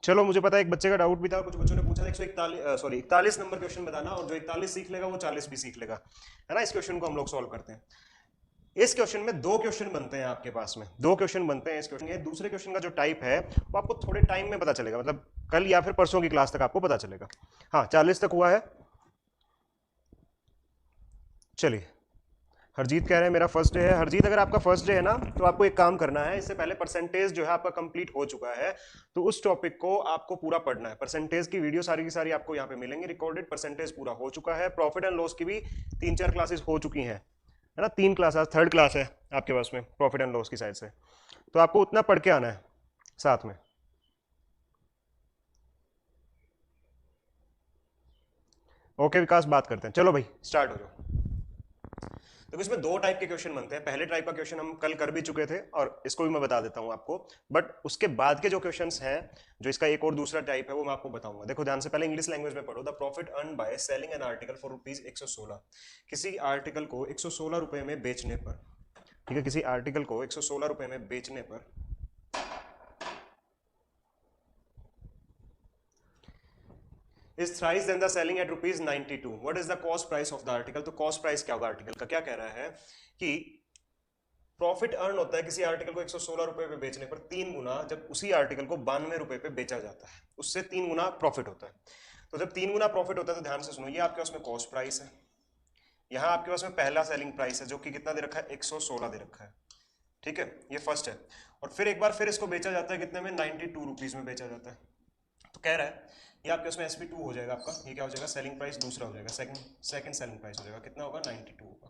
चलो मुझे पता है एक बच्चे का डाउट भी था, कुछ बच्चों ने पूछा था 41 नंबर क्वेश्चन बताना, और जो 41 सीख लेगा वो 40 भी सीख लेगा, है ना। इस क्वेश्चन को हम लोग सॉल्व करते हैं। इस क्वेश्चन में दो क्वेश्चन बनते हैं आपके पास में, दो क्वेश्चन बनते हैं इस क्वेश्चन में। दूसरे क्वेश्चन का जो टाइप है वो आपको थोड़े टाइम में पता चलेगा, मतलब कल या फिर परसों की क्लास तक आपको पता चलेगा। हाँ 40 तक हुआ है। चलिए, हरजीत कह रहे हैं मेरा फर्स्ट डे है। हरजीत अगर आपका फर्स्ट डे है ना, तो आपको एक काम करना है, इससे पहले परसेंटेज जो है आपका कंप्लीट हो चुका है, तो उस टॉपिक को आपको पूरा पढ़ना है। परसेंटेज की वीडियो सारी की सारी आपको यहाँ पे मिलेंगी रिकॉर्डेड। परसेंटेज पूरा हो चुका है। प्रॉफिट एंड लॉस की भी 3-4 क्लासेस हो चुकी हैं, है ना। 3 क्लास, थर्ड क्लास है आपके पास में प्रॉफिट एंड लॉस की साइड से, तो आपको उतना पढ़ के आना है साथ में। ओके विकास, बात करते हैं। चलो भाई स्टार्ट हो जाओ। तो इसमें दो टाइप के क्वेश्चन बनते हैं। पहले टाइप का क्वेश्चन हम कल कर भी चुके थे, और इसको भी मैं बता देता हूं आपको, बट उसके बाद के जो क्वेश्चंस हैं, जो इसका एक और दूसरा टाइप है, वो मैं आपको बताऊंगा। देखो ध्यान से, पहले इंग्लिश लैंग्वेज में पढ़ो। The profit earn by selling an article for ₹116। किसी आर्टिकल को 116 रुपए में बेचने पर, ठीक है, किसी आर्टिकल को 116 रुपए में बेचने पर is thrice than the selling at ₹92। What is the cost price of the article. तो कॉस्ट प्राइस क्या होगा आर्टिकल का, क्या कह रहा है कि प्रॉफिट अर्न होता है किसी आर्टिकल को 116 रुपए पे बेचने पर 3 गुना, जब उसी आर्टिकल को 92 रुपए पे बेचा जाता है, उससे 3 गुना प्रॉफिट होता है। तो जब 3 गुना प्रॉफिट होता है, तो ध्यान से सुनो, ये आपके पास में कॉस्ट प्राइस है, यहाँ आपके पास में पहला सेलिंग प्राइस है जो कि कितना दे रखा है, 116 दे रखा है, ठीक है, ये फर्स्ट है। और फिर एक बार फिर इसको बेचा जाता है कितने में, 92 रुपीज में बेचा जाता है। तो कह रहा है ये आपके उसमें SP2 हो जाएगा आपका, ये क्या हो जाएगा, सेलिंग प्राइस दूसरा हो जाएगा, सेकंड सेलिंग प्राइस हो जाएगा, कितना होगा, 92 होगा,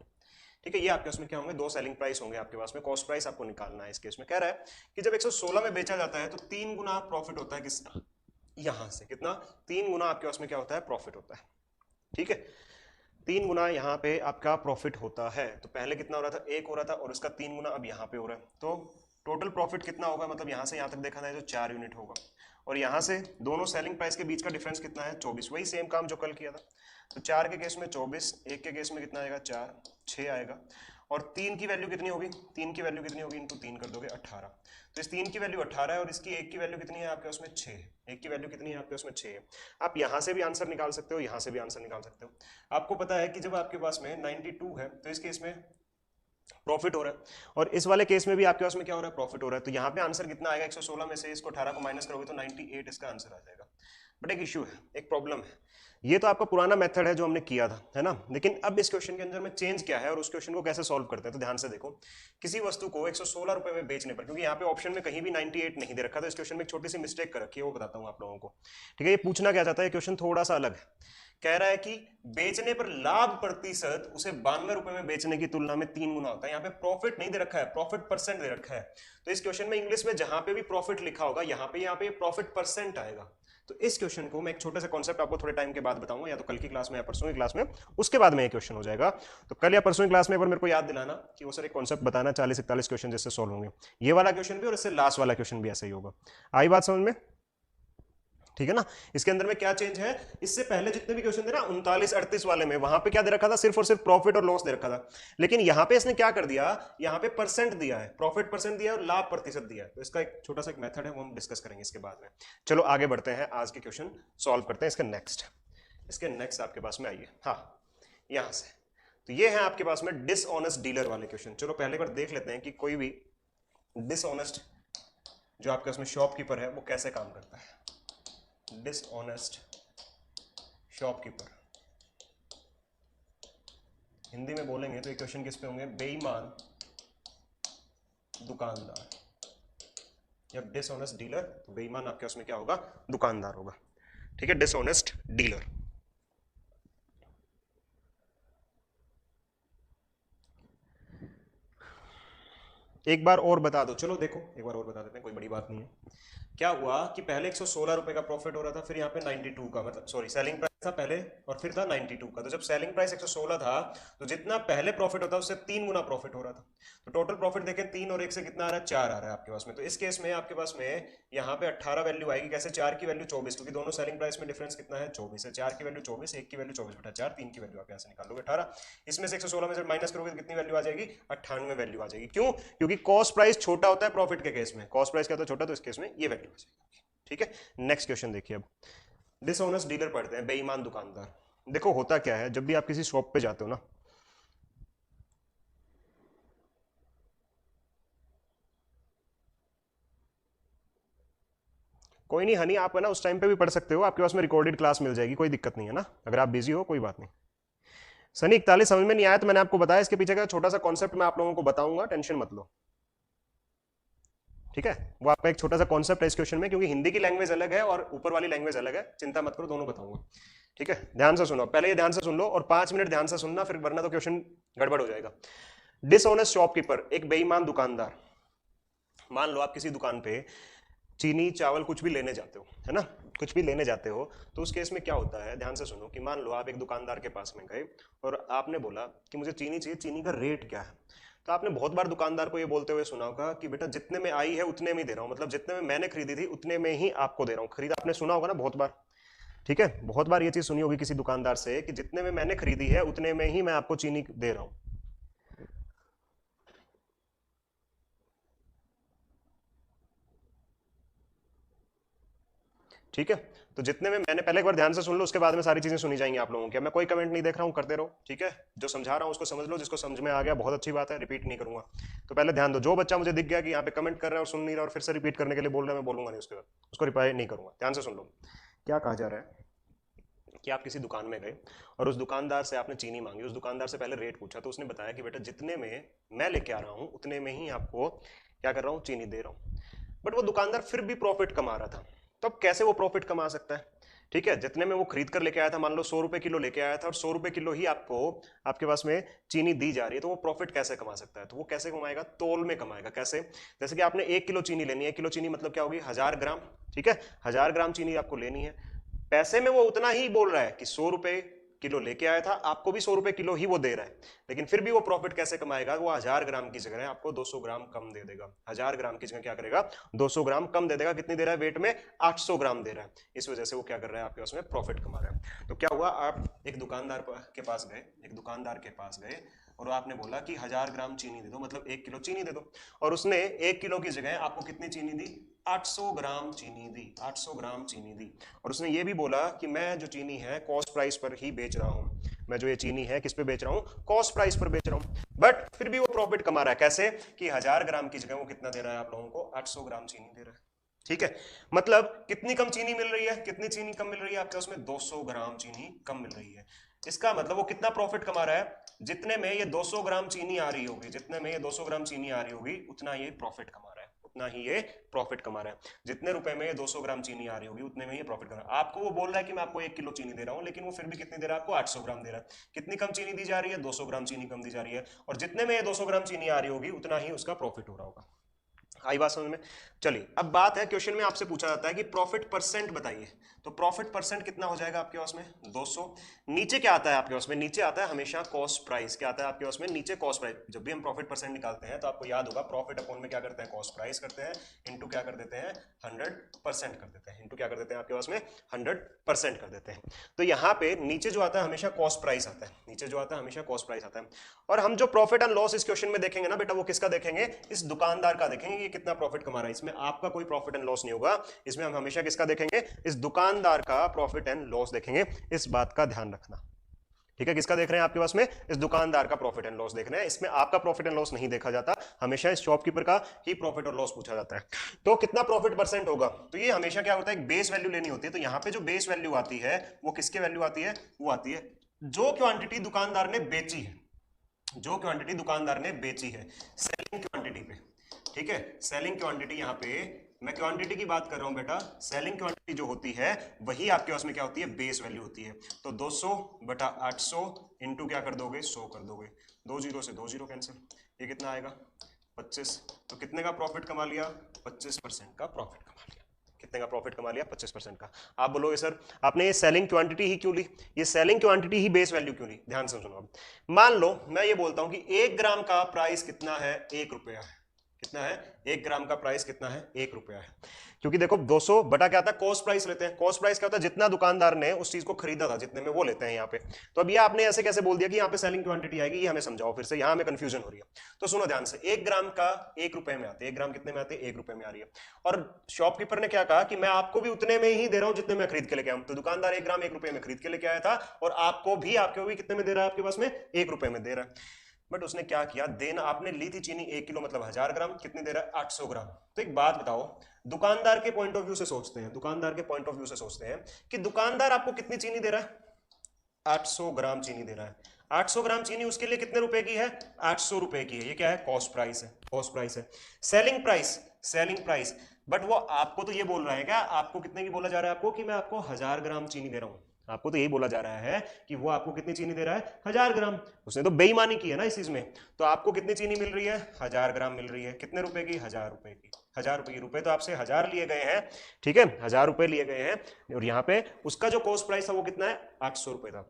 ठीक है। ये आपके उसमें क्या होंगे, दो सेलिंग प्राइस होंगे आपके पास में। कॉस्ट प्राइस आपको निकालना है इस केस में। कह रहा है कि जब 116 में बेचा जाता है तो 3 गुना प्रॉफिट होता है किस, यहां से कितना, 3 गुना आपके पास में क्या होता है, प्रॉफिट होता है, ठीक है। 3 गुना यहाँ पे आपका प्रॉफिट होता है। तो पहले कितना हो रहा था, 1 हो रहा था, और उसका 3 गुना अब यहाँ पे हो रहा है। तो टोटल प्रॉफिट कितना होगा, मतलब यहाँ से यहाँ तक देखा जाए तो 4 यूनिट होगा, और यहाँ से दोनों सेलिंग प्राइस के बीच का डिफरेंस कितना है, 24। वही सेम काम जो कल किया था। तो 4 के केस में 24, 1 के केस में कितना आएगा, 4, 6 आएगा। और 3 की वैल्यू कितनी होगी, 3 की वैल्यू कितनी होगी, इनटू 3 कर दोगे 18। तो इस 3 की वैल्यू 18 है, और इसकी 1 की वैल्यू कितनी है आपके उसमें, 6। 1 की वैल्यू कितनी है आपके उसमें, 6 है। आप यहाँ से भी आंसर निकाल सकते हो, यहाँ से भी आंसर निकाल सकते हो। आपको पता है कि जब आपके पास में 92 है, तो इस केस में प्रॉफिट हो रहा है, और इस वाले केस में भी आपके पास में क्या हो रहा है, प्रॉफिट हो रहा है। तो यहाँ पे आंसर कितना आएगा, 116 में से इसको 18 को माइनस करोगे तो 98 इसका आंसर आ जाएगा। बट एक इश्यू है, एक प्रॉब्लम है। ये तो आपका पुराना मेथड है जो हमने किया था, है ना। लेकिन अब इस क्वेश्चन के अंदर में चेंज क्या है और उस क्वेश्चन को कैसे सॉल्व करते हैं, तो ध्यान से देखो। किसी वस्तु को 116 रुपए में बेचने पर, क्योंकि यहाँ पे ऑप्शन में कहीं भी 98 नहीं दे रखा, तो इस क्वेश्चन में एक छोटी सी मिस्टेक कर रखी है, वो बताता हूँ आप लोगों को, ठीक है। ये पूछना क्या चाहता है, क्वेश्चन थोड़ा सा अलग है। कह रहा है कि बेचने पर लाभ प्रतिशत उसे 92 रुपए में बेचने की तुलना में 3 गुना होता है। यहाँ पे प्रॉफिट नहीं दे रखा है, प्रॉफिट परसेंट दे रखा है। तो इस क्वेश्चन में इंग्लिश में जहां पे भी प्रॉफिट लिखा होगा, यहाँ पे प्रॉफिट परसेंट आएगा। तो इस क्वेश्चन को मैं एक छोटे से कॉन्सेप्ट आपको थोड़े टाइम के बाद बताऊंगा, या तो कल की क्लास में या परसों की क्लास में, उसके बाद में ये क्वेश्चन हो जाएगा। तो कल या परसों की क्लास में एक बार मेरे को याद दिलाना कि वो सर एक कॉन्सेप्ट बताना, 40-41 क्वेश्चन जिससे सॉल्व होंगे। ये वाला क्वेश्चन भी और इससे लास्ट वाला क्वेश्चन भी ऐसा ही होगा। आई बात समझ में, ठीक है ना। इसके अंदर में क्या चेंज है, इससे पहले जितने भी क्वेश्चन थे ना 39-38 वाले में, वहां पे क्या दे रखा था, सिर्फ और सिर्फ प्रॉफिट और लॉस दे रखा था। लेकिन यहां पे इसने क्या कर दिया, यहां पे परसेंट दिया है, प्रॉफिट परसेंट दिया है और लाभ प्रतिशत दिया है। तो इसका एक छोटा सा एक मेथड है, वो हम डिस्कस करेंगे इसके बाद में। चलो आगे बढ़ते हैं, आज के क्वेश्चन सॉल्व करते हैं। इसके नेक्स्ट आपके पास में आइए, हाँ यहां से। तो ये है आपके पास में डिसऑनेस्ट डीलर वाले क्वेश्चन। चलो पहले बार देख लेते हैं कि कोई भी डिसऑनेस्ट जो आपके उसमें शॉपकीपर है वो कैसे काम करता है। डिसऑनेस्ट शॉपकीपर, हिंदी में बोलेंगे तो ये क्वेश्चन किस पे होंगे, बेईमान दुकानदार। या डिसऑनेस्ट डीलर, तो बेईमान आपके उसमें क्या होगा, दुकानदार होगा, ठीक है। डिसऑनेस्ट डीलर, एक बार और बता दो, चलो देखो एक बार और बता देते हैं, कोई बड़ी बात नहीं है। क्या हुआ कि पहले 116 रुपए का प्रॉफिट हो रहा था, फिर यहाँ पे 92 का, मतलब सॉरी सेलिंग प्राइस था पहले, और फिर था 92 का। तो जब सेलिंग प्राइस 116 था, तो जितना पहले प्रॉफिट होता है उससे 3 गुना प्रॉफिट हो रहा था। तो टोटल प्रॉफिट देखें, 3 और 1 से कितना आ रहा है, 4 आ रहा है आपके पास में। तो इस केस में आपके पास में यहाँ पे 18 वैल्यू आएगी, कैसे, 4 की वैल्यू 24, क्योंकि दोनों सेलिंग प्राइस में डिफरेंस कितना है, 24 है। 4 की वैल्यू 24, 1 की वैल्यू 24/4, 3 की वैल्यू आप यहाँ से निकालोगे 18। इसमें से 116 में से माइनस करोगे तो कितनी वैल्यू आ जाएगी, 98 वैल्यू आ जाएगी। क्यों, क्योंकि कॉस्ट प्राइस छोटा होता है प्रॉफिट के केस में, कॉस्ट प्राइस क्या होता है, छोटा, तो इस केस में ये वैल्यू आ जाएगी, ठीक है, नेक्स्ट क्वेश्चन देखिए। अब डिसऑनेस्ट डीलर पढ़ते हैं, बेईमान दुकानदार। देखो होता क्या है, जब भी आप किसी शॉप पे जाते हो ना, कोई नहीं हनी, आप है ना उस टाइम पे भी पढ़ सकते हो, आपके पास में रिकॉर्डेड क्लास मिल जाएगी, कोई दिक्कत नहीं है ना, अगर आप बिजी हो कोई बात नहीं। सनी 41 समझ में नहीं आया तो मैंने आपको बताया, इसके पीछे का छोटा सा कॉन्सेप्ट मैं आप लोगों को बताऊंगा, टेंशन मत लो, ठीक है। वो आपका एक छोटा सा कॉन्सेप्ट है इस क्वेश्चन में, क्योंकि हिंदी की लैंग्वेज अलग है और ऊपर वाली लैंग्वेज अलग है, चिंता मत करो, दोनों बताऊंगा, ठीक है। ध्यान से सुनो, पहले ये ध्यान से सुन लो और 5 मिनट ध्यान से सुनना, फिर वरना तो क्वेश्चन गड़बड़ हो जाएगा। डिसऑनेस्ट शॉपकीपर, एक बेईमान दुकानदार। मान लो आप किसी दुकान पे चीनी चावल कुछ भी लेने जाते हो, है ना, कुछ भी लेने जाते हो, तो उस केस में क्या होता है, ध्यान से सुनो, कि मान लो आप एक दुकानदार के पास में गए और आपने बोला कि मुझे चीनी चाहिए, चीनी का रेट क्या है। तो आपने बहुत बार दुकानदार को ये बोलते हुए सुना होगा कि बेटा जितने में आई है उतने में ही दे रहा हूं, मतलब जितने में मैंने खरीदी थी उतने में ही आपको दे रहा हूं, खरीदा आपने सुना होगा ना बहुत बार, ठीक है, बहुत बार ये चीज सुनी होगी किसी दुकानदार से कि जितने में मैंने खरीदी है उतने में ही मैं आपको चीनी दे रहा हूं। ठीक है, तो जितने में मैंने, पहले एक बार ध्यान से सुन लो, उसके बाद में सारी चीजें सुनी जाएंगी आप लोगों की। मैं कोई कमेंट नहीं देख रहा हूं, करते रहो, ठीक है, जो समझा रहा हूं उसको समझ लो, जिसको समझ में आ गया बहुत अच्छी बात है, रिपीट नहीं करूंगा। तो पहले ध्यान दो, जो बच्चा मुझे दिख गया कि यहाँ पे कमेंट कर रहा है और सुन नहीं रहा और फिर से रिपीट करने के लिए बोल रहा है, मैं बोलूंगा नहीं उसके बाद, उसको रिप्लाई नहीं करूंगा। ध्यान से सुन लो, क्या कहा जा रहा है कि आप किसी दुकान में गए और उस दुकानदार से आपने चीनी मांगी, उस दुकानदार से पहले रेट पूछा, तो उसने बताया कि बेटा जितने में मैं लेके आ रहा हूं उतने में ही आपको क्या कर रहा हूं, चीनी दे रहा हूं। बट वो दुकानदार फिर भी प्रॉफिट कमा रहा था। तो अब कैसे वो प्रॉफिट कमा सकता है, ठीक है, जितने में वो खरीद कर लेके आया था, मान लो 100 रुपए किलो लेके आया था और 100 रुपए किलो ही आपको आपके पास में चीनी दी जा रही है, तो वो प्रॉफिट कैसे कमा सकता है, तो वो कैसे कमाएगा, तोल में कमाएगा। कैसे, जैसे कि आपने 1 किलो चीनी लेनी है, 1 किलो चीनी मतलब क्या होगी, 1000 ग्राम, ठीक है, 1000 ग्राम चीनी आपको लेनी है। पैसे में वो उतना ही बोल रहा है कि 100 रुपए किलो लेके आया था, आपको भी 100 रुपए किलो ही वो दे रहा है, लेकिन फिर भी वो प्रॉफिट कैसे कमाएगा, वो 1000 ग्राम की जगह आपको 200 ग्राम कम दे देगा, 1000 ग्राम की जगह क्या करेगा, 200 ग्राम कम दे देगा। कितनी दे रहा है वेट में, 800 ग्राम दे रहा है, इस वजह से वो क्या कर रहा है, आपके उसमें प्रॉफिट कमा रहा है। तो क्या हुआ, आप एक दुकानदार के पास गए, एक दुकानदार के पास गए और आपने बोला कि 1000 ग्राम चीनी दे दो, मतलब 1 किलो चीनी दे दो, और उसने 1 किलो की जगह आपको कितनी चीनी दी, 800 ग्राम चीनी दी, 800 ग्राम चीनी दी। और उसने ये भी बोला कि मैं जो चीनी है कॉस्ट प्राइस पर ही बेच रहा हूं, मैं जो ये चीनी है किस पे बेच रहा हूं, कॉस्ट प्राइस पर बेच रहा हूं। बट फिर भी वो प्रॉफिट कमा रहा है, कैसे, कि 1000 ग्राम की जगह वो कितना दे रहा है आप लोगों को, 800 ग्राम चीनी दे रहा है, ठीक है। मतलब कितनी कम चीनी मिल रही है, कितनी चीनी कम मिल रही है आपके उसमें, 200 ग्राम चीनी कम मिल रही है। इसका मतलब वो कितना प्रॉफिट कमा रहा है, जितने में ये 200 ग्राम चीनी आ रही होगी, जितने में ये 200 ग्राम चीनी आ रही होगी उतना ये प्रॉफिट कमा रहा है, उतना ही ये प्रॉफिट कमा रहा है। जितने रुपए में ये 200 ग्राम चीनी आ रही होगी उतने में ये प्रॉफिट कमा रहा है। आपको वो बोल रहा है कि मैं आपको 1 किलो चीनी दे रहा हूं, लेकिन वो फिर भी कितनी दे रहा है आपको, 800 ग्राम दे रहा है। कितनी कम चीनी दी जा रही है, 200 ग्राम चीनी कम दी जा रही है, और जितने में ये 200 ग्राम चीनी आ रही होगी उतना ही उसका प्रॉफिट हो रहा होगा। आई बात समझ में। चलिए अब बात है, क्वेश्चन में आपसे पूछा जाता है कि प्रॉफिट परसेंट बताइए, तो प्रॉफिट परसेंट कितना हो जाएगा आपके पास में, 200। नीचे क्या आता है आपके पास में, नीचे आता है हमेशा कॉस्ट प्राइस, क्या आता है आपके पास में, नीचे कॉस्ट प्राइस। जब भी हम प्रॉफिट परसेंट निकालते हैं तो आपको याद होगा प्रॉफिट अपॉन में क्या करते हैं, कॉस्ट प्राइस करते हैं, इंटू क्या कर देते हैं, 100% कर देते हैं, इंटू क्या कर देते हैं आपके पास में, 100% कर देते हैं। तो यहाँ पे नीचे जो आता है हमेशा कॉस्ट प्राइस आता है, नीचे जो आता है हमेशा कॉस्ट प्राइस आता है। और हम जो प्रॉफिट एंड लॉस इस क्वेश्चन में देखेंगे ना बेटा, वो किसका देखेंगे, इस दुकानदार का देखेंगे, ये कितना प्रॉफिट कमा रहा है। इसमें आपका कोई प्रॉफिट एंड लॉस नहीं होगा, इसमें हम हमेशा किसका देखेंगे, इस दुकानदार का प्रॉफिट एंड लॉस देखेंगे। इस बात का ध्यान रखना, ठीक है। किसका देख रहे हैं आपके पास में, इस दुकानदार का प्रॉफिट एंड लॉस देख रहे हैं, इसमें आपका प्रॉफिट एंड लॉस नहीं देखा जाता, हमेशा इस शॉपकीपर का ही प्रॉफिट और लॉस पूछा जाता है। तो कितना प्रॉफिट परसेंट होगा, तो ये हमेशा क्या होता है, एक बेस वैल्यू लेनी होती है। तो यहां पे जो बेस वैल्यू आती है वो किसके वैल्यू आती है, वो आती है जो क्वांटिटी दुकानदार ने बेची है, जो क्वांटिटी दुकानदार ने बेची है, सेलिंग क्वांटिटी पे, ठीक है। सेलिंग क्वांटिटी, यहाँ पे मैं क्वांटिटी की बात कर रहा हूं बेटा, सेलिंग क्वांटिटी जो होती है वही आपके पास में क्या होती है, बेस वैल्यू होती है। तो 200 बटा 800 इंटू क्या कर दोगे, 100 कर दोगे, 2 जीरो से 2 जीरो कैंसिल, ये कितना आएगा 25। तो कितने का प्रॉफिट कमा लिया, 25% का प्रॉफिट कमा लिया। कितने का प्रॉफिट कमा लिया, 25% का। आप बोलोगे सर आपने ये सेलिंग क्वांटिटी ही क्यों ली, ये सेलिंग क्वांटिटी ही बेस वैल्यू क्यों ली। ध्यान से सुनो, अब मान लो मैं ये बोलता हूं कि 1 ग्राम का प्राइस कितना है, 1 रुपया है। कितना है, 1 ग्राम का प्राइस कितना है, 1 रुपया है। क्योंकि देखो 200 बटा क्या आता है, कॉस्ट प्राइस लेते हैं। कॉस्ट प्राइस क्या होता है, जितना दुकानदार ने उस चीज को खरीदा था जितने में, वो लेते हैं यहाँ पे। तो अब ये आपने ऐसे कैसे बोल दिया कि यहाँ पे सेलिंग क्वांटिटी आएगी, ये हमें समझाओ फिर से, यहाँ हमें कंफ्यूजन हो रही है। तो सुनो ध्यान से, 1 ग्राम का 1 रुपए में आते हैं, 1 ग्राम कितने में आते हैं, 1 रुपए में आ रही है। और शॉपकीपर ने क्या कहा कि मैं आपको भी उतने में ही दे रहा हूं जितने में खरीद के लेके आऊं। तो दुकानदार 1 ग्राम 1 रुपए में खरीद के लेके आया था, और आपको भी कितने में दे रहा है, आपके पास में 1 रुपए में दे रहा है। बट उसने क्या किया, देना आपने ली थी चीनी 1 किलो, मतलब 1000 ग्राम, कितने दे रहा है, 800 ग्राम। तो एक बात बताओ, दुकानदार के पॉइंट ऑफ व्यू से सोचते हैं, दुकानदार के पॉइंट ऑफ व्यू से सोचते हैं कि दुकानदार आपको कितनी चीनी दे रहा है, 800 ग्राम चीनी दे रहा है। 800 ग्राम चीनी उसके लिए कितने रुपए की है, 800 रुपए की है। ये क्या है, कॉस्ट प्राइस है, कॉस्ट प्राइस है। Selling price, selling price, but वो आपको तो ये बोल रहा है, क्या आपको कितने की बोला जा रहा है, आपको कि मैं आपको 1000 ग्राम चीनी दे रहा हूं। आपको तो यही बोला जा रहा है कि वो आपको कितनी चीनी दे रहा है, 1000 ग्राम। उसने तो बेईमानी की है ना इस चीज में। तो आपको कितनी चीनी मिल रही है, 1000 ग्राम मिल रही है। कितने रुपए की, 1000 रुपए की। 1000 रुपए की, रुपए तो आपसे 1000 लिए गए हैं, ठीक है, 1000 रुपए लिए गए हैं। और यहाँ पे उसका जो कॉस्ट प्राइस था वो कितना है, 800 रुपए था।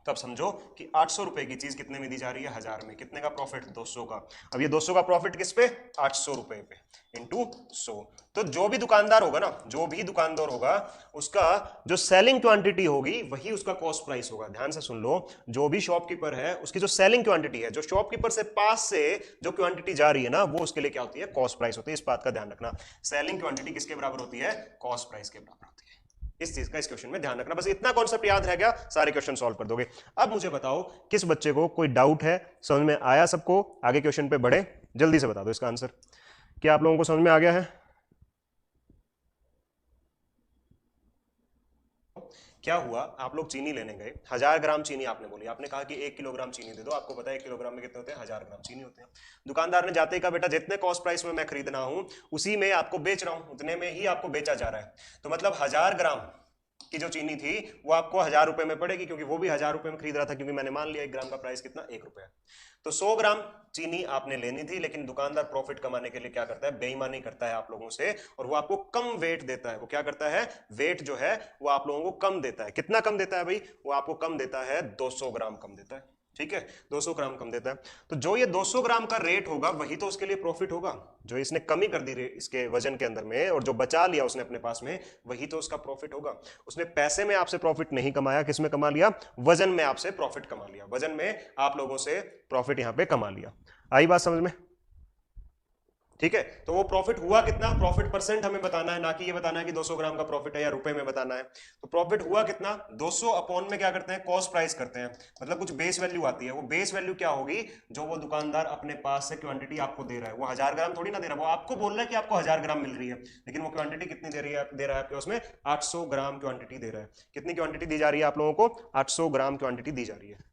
तो अब समझो कि 800 रुपए की चीज कितने में दी जा रही है, 1000 में। कितने का प्रॉफिट, 200 का। अब ये 200 का प्रॉफिट किस पे, 800 रुपए पे, इंटू 100। तो जो भी दुकानदार होगा ना, जो भी दुकानदार होगा, उसका जो सेलिंग क्वांटिटी होगी वही उसका कॉस्ट प्राइस होगा। ध्यान से सुन लो, जो भी शॉपकीपर है उसकी जो सेलिंग क्वांटिटी है, जो शॉपकीपर से पास से जो क्वांटिटी जा रही है ना, वो उसके लिए क्या होती है, कॉस्ट प्राइस होती है। इस बात का ध्यान रखना, सेलिंग क्वांटिटी किसके बराबर होती है, कॉस्ट प्राइस के बराबर होती है। इस चीज का इस क्वेश्चन में ध्यान रखना, बस इतना कॉन्सेप्ट याद रह गया, सारे क्वेश्चन सॉल्व कर दोगे। अब मुझे बताओ, किस बच्चे को कोई डाउट है, समझ में आया सबको, आगे क्वेश्चन पे बढ़े, जल्दी से बता दो इसका आंसर। क्या आप लोगों को समझ में आ गया है? क्या हुआ, आप लोग चीनी लेने गए, 1000 ग्राम चीनी आपने बोली, आपने कहा कि 1 किलोग्राम चीनी दे दो। आपको पता है 1 किलोग्राम में कितने होते हैं, 1000 ग्राम चीनी होते हैं। दुकानदार ने जाते ही कहा, बेटा जितने कॉस्ट प्राइस में मैं खरीदना हूं उसी में आपको बेच रहा हूं, उतने में ही आपको बेचा जा रहा है। तो मतलब 1000 ग्राम की जो चीनी थी वो आपको 1000 रुपए में पड़ेगी, क्योंकि वो भी 1000 रुपए में खरीद रहा था, क्योंकि मैंने मान लिया 1 ग्राम का प्राइस कितना, 1 रुपया। तो 100 ग्राम चीनी आपने लेनी थी, लेकिन दुकानदार प्रॉफिट कमाने के लिए क्या करता है, बेईमानी करता है आप लोगों से, और वो आपको कम वेट देता है। वो क्या करता है, वेट जो है वो आप लोगों को कम देता है। कितना कम देता है भाई, वो आपको कम देता है, 200 ग्राम कम देता है, ठीक है, 200 ग्राम कम देता है। तो जो ये 200 ग्राम का रेट होगा वही तो उसके लिए प्रॉफिट होगा। जो इसने कमी कर दी इसके वजन के अंदर में, और जो बचा लिया उसने अपने पास में, वही तो उसका प्रॉफिट होगा। उसने पैसे में आपसे प्रॉफिट नहीं कमाया, किस में कमा लिया, वजन में आपसे प्रॉफिट कमा लिया, वजन में आप लोगों से प्रॉफिट यहां पे कमा लिया। आई बात समझ में? ठीक है, तो वो प्रॉफिट हुआ कितना, प्रॉफिट परसेंट हमें बताना है, ना कि ये बताना है कि 200 ग्राम का प्रॉफिट है या रुपए में बताना है। तो प्रॉफिट हुआ कितना, 200 अपॉन में क्या करते हैं, कॉस्ट प्राइस करते हैं, मतलब कुछ बेस वैल्यू आती है। वो बेस वैल्यू क्या होगी, जो वो दुकानदार अपने पास से क्वांटिटी आपको दे रहा है। वो 1000 ग्राम थोड़ी ना दे रहा है, वो आपको बोल रहा है कि आपको 1000 ग्राम मिल रही है, लेकिन वो क्वांटिटी कितनी दे रही है, दे रहा है आपके उसमें 800 ग्राम क्वांटिटी दे रहा है। कितनी क्वांटिटी दी जा रही है आप लोगों को, 800 ग्राम क्वांटिटी दी जा रही है।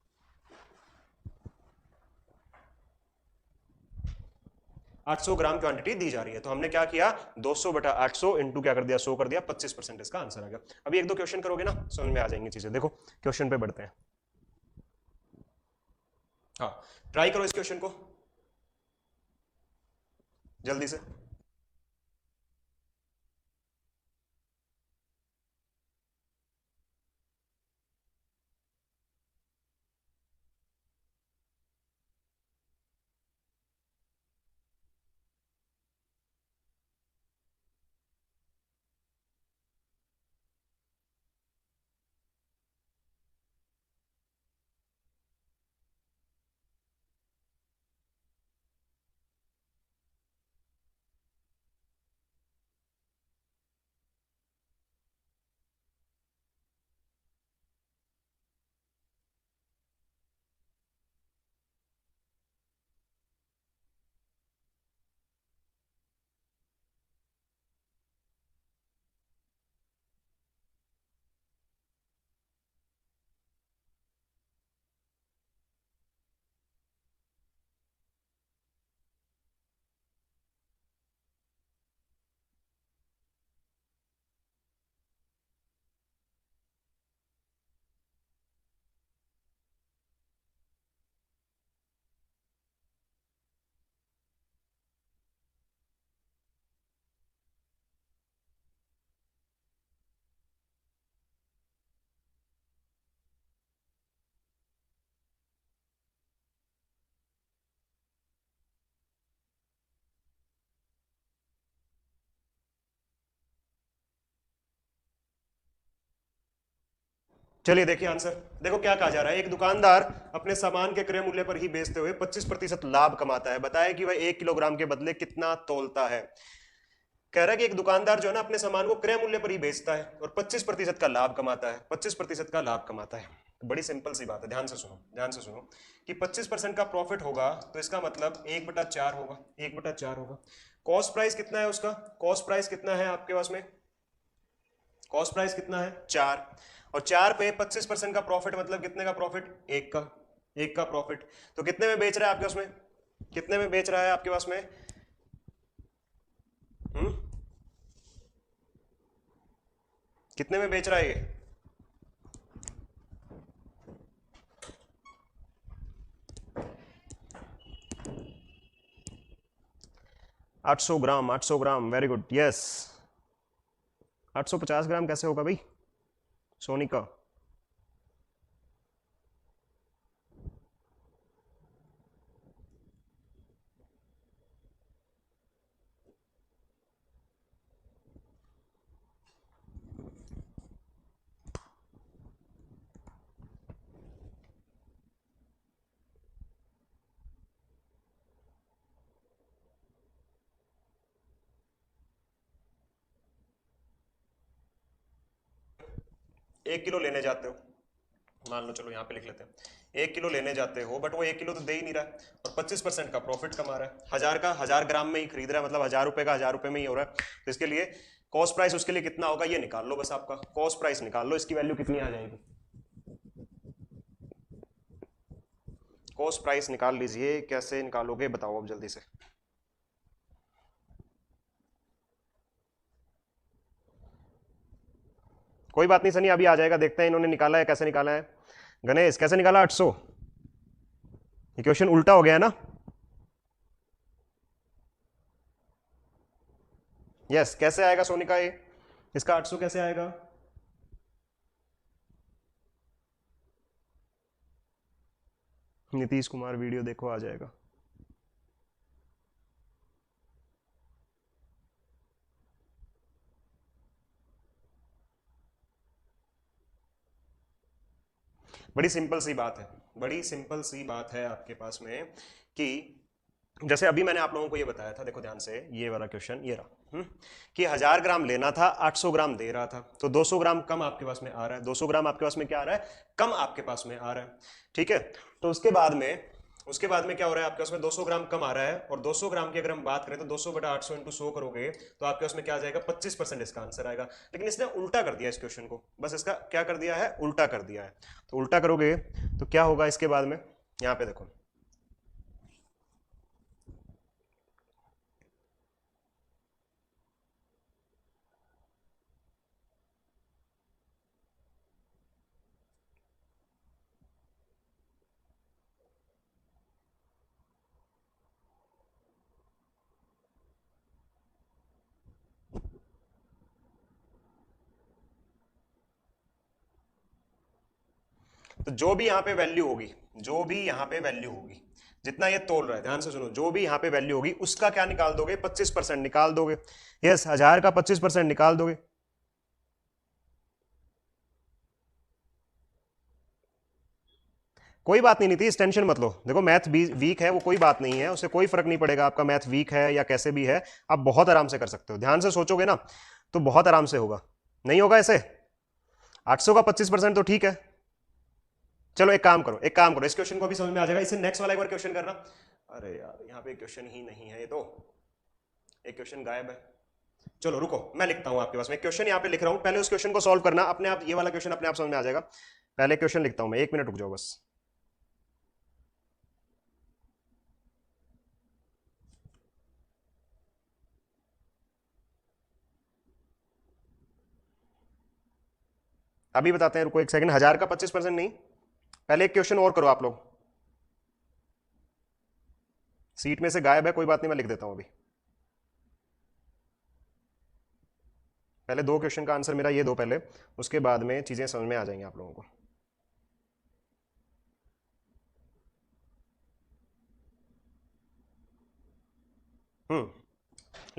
800 ग्राम क्वांटिटी दी जा रही है। तो हमने क्या किया, 200 बटा 800 इंटू क्या कर दिया, 100 कर दिया, 25% इसका आंसर आ गया। अभी एक दो क्वेश्चन करोगे ना, समझ में आ जाएंगी चीजें। देखो क्वेश्चन पे बढ़ते हैं। हाँ, ट्राई करो इस क्वेश्चन को जल्दी से। चलिए देखिए आंसर, देखो क्या कहा जा रहा है। एक दुकानदार अपने सामान के क्रय मूल्य पर ही बेचते हुए 25% लाभ कमाता है। बताया कि वह 1 किलोग्राम के बदले कितना तोलता है। कह रहा है कि एक दुकानदार जो है ना अपने सामान को क्रय मूल्य पर ही बेचता है और 25% का लाभ कमाता है, 25% का लाभ कमाता है। तो बड़ी सिंपल सी बात है, ध्यान से सुनो, ध्यान से सुनो कि 25% का प्रॉफिट होगा तो इसका मतलब 1/4 होगा, 1/4 होगा। कॉस्ट प्राइस कितना है उसका, कॉस्ट प्राइस कितना है आपके पास में, कॉस्ट प्राइस कितना है 4, और 4 पे 25% का प्रॉफिट मतलब कितने का प्रॉफिट, 1 का, 1 का प्रॉफिट। तो कितने में बेच रहा है आपके पास में, कितने में बेच रहा है आपके पास में, 800 ग्राम, 800 ग्राम, वेरी गुड, यस। 850 ग्राम कैसे होगा भाई सोनिका? एक किलो लेने जाते हो, मान लो, चलो यहाँ पे लिख लेते हैं, 1 किलो लेने जाते हो, बट वो 1 किलो तो दे ही नहीं रहा है और 25% का प्रॉफिट कमा रहा है। 1000 ग्राम में ही खरीद रहा है, मतलब 1000 रुपए का 1000 रुपए में ही हो रहा है। तो इसके लिए कॉस्ट प्राइस उसके लिए कितना होगा ये निकाल लो, बस आपका कॉस्ट प्राइस निकाल लो, इसकी वैल्यू कितनी आ जाएगी। कॉस्ट प्राइस निकाल लीजिए, कैसे निकालोगे बताओ अब जल्दी से। कोई बात नहीं सनी, अभी आ जाएगा, देखते हैं इन्होंने निकाला है कैसे निकाला है। गणेश कैसे निकाला 800? ये क्वेश्चन उल्टा हो गया है ना? यस, कैसे आएगा सोनिका ये, इसका 800 कैसे आएगा? नीतीश कुमार वीडियो देखो, आ जाएगा। बड़ी सिंपल सी बात है, बड़ी सिंपल सी बात है आपके पास में कि जैसे अभी मैंने आप लोगों को ये बताया था, देखो ध्यान से, ये वाला क्वेश्चन ये रहा, कि 1000 ग्राम लेना था, 800 ग्राम दे रहा था, तो 200 ग्राम कम आपके पास में आ रहा है, 200 ग्राम आपके पास में क्या आ रहा है, कम आपके पास में आ रहा है, ठीक है। तो उसके बाद में क्या हो रहा है, आपके पास में 200 ग्राम कम आ रहा है, और 200 ग्राम की अगर हम बात करें तो 200/800 इंटू 100 करोगे तो आपके पास में क्या आ जाएगा, 25% इसका आंसर आएगा। लेकिन इसने उल्टा कर दिया इस क्वेश्चन को, बस इसका क्या कर दिया है, उल्टा कर दिया है। तो उल्टा करोगे तो क्या होगा इसके बाद में, यहाँ पे देखो, तो जो भी यहाँ पे वैल्यू होगी, जो भी यहाँ पे वैल्यू होगी, जितना ये तोल रहा है, ध्यान से सुनो, जो भी यहाँ पे वैल्यू होगी उसका क्या निकाल दोगे, 25% निकाल दोगे। यस, 1000 का 25% निकाल दोगे। कोई बात नहीं नीतीश, टेंशन मत लो, देखो मैथ वीक है वो कोई बात नहीं है, उससे कोई फर्क नहीं पड़ेगा आपका मैथ वीक है या कैसे भी है, आप बहुत आराम से कर सकते हो, ध्यान से सोचोगे ना तो बहुत आराम से होगा। नहीं होगा ऐसे, 800 का 25% तो ठीक है। चलो एक काम करो, एक काम करो, इस क्वेश्चन को भी समझ में आ जाएगा, इससे नेक्स्ट वाला एक बार क्वेश्चन करना। अरे यार यहाँ पे क्वेश्चन ही नहीं है, ये तो एक क्वेश्चन गायब है। चलो रुको, मैं लिखता हूं आपके पास में क्वेश्चन यहाँ पे लिख रहा हूं, पहले उस क्वेश्चन को सॉल्व करना अपने आप, ये वाला क्वेश्चन अपने आप समझ में आ जाएगा। पहले क्वेश्चन लिखता हूं मैं, 1 मिनट रुक जाओ बस। अभी बताते हैं, रुको एक सेकंड। 1000 का 25% नहीं, पहले एक क्वेश्चन और करो आप लोग। सीट में से गायब है, कोई बात नहीं, मैं लिख देता हूं अभी। पहले 2 क्वेश्चन का आंसर मेरा ये दो पहले, उसके बाद में चीजें समझ में आ जाएंगी आप लोगों को।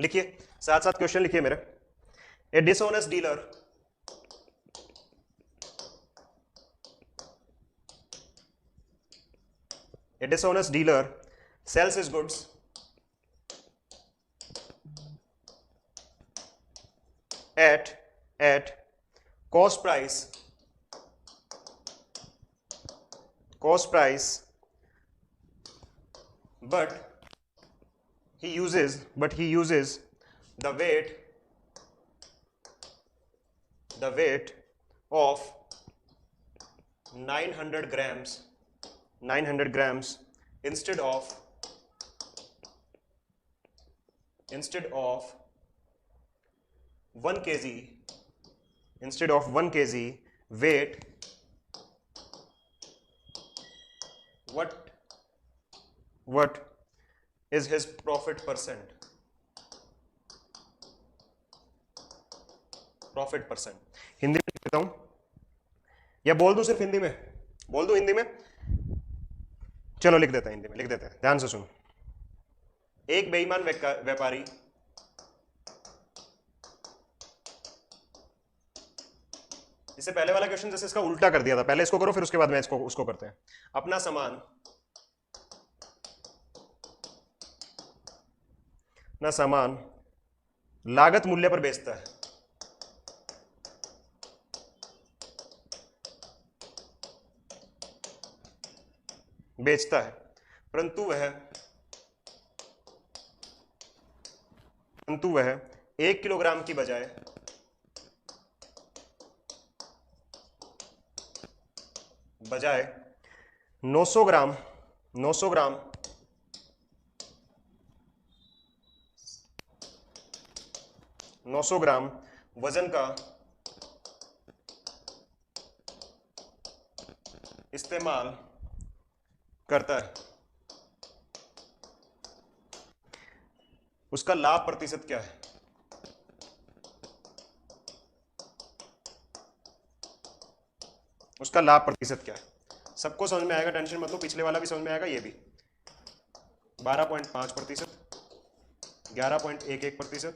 लिखिए, साथ साथ क्वेश्चन लिखिए मेरे। ए dishonest dealer A dishonest dealer sells his goods at cost price, but he uses the weight of 900 grams instead of 1 kg weight. What is his profit percent? Hindi में लिख देता हूं या बोल दूं, सिर्फ हिंदी में बोल दूं, हिंदी में चलो लिख देते हैं, हिंदी में लिख देते हैं, ध्यान से सुनो। एक बेईमान व्यापारी इससे पहले वाला क्वेश्चन जैसे इसका उल्टा कर दिया था, पहले इसको करो फिर उसके बाद में उसको करते हैं। अपना सामान लागत मूल्य पर बेचता है, परंतु वह 1 किलोग्राम की बजाय 900 ग्राम वजन का इस्तेमाल करता है। उसका लाभ प्रतिशत क्या है? सबको समझ में आएगा, टेंशन मत लो, पिछले वाला भी समझ में आएगा, ये भी 12.5%, 11.11%,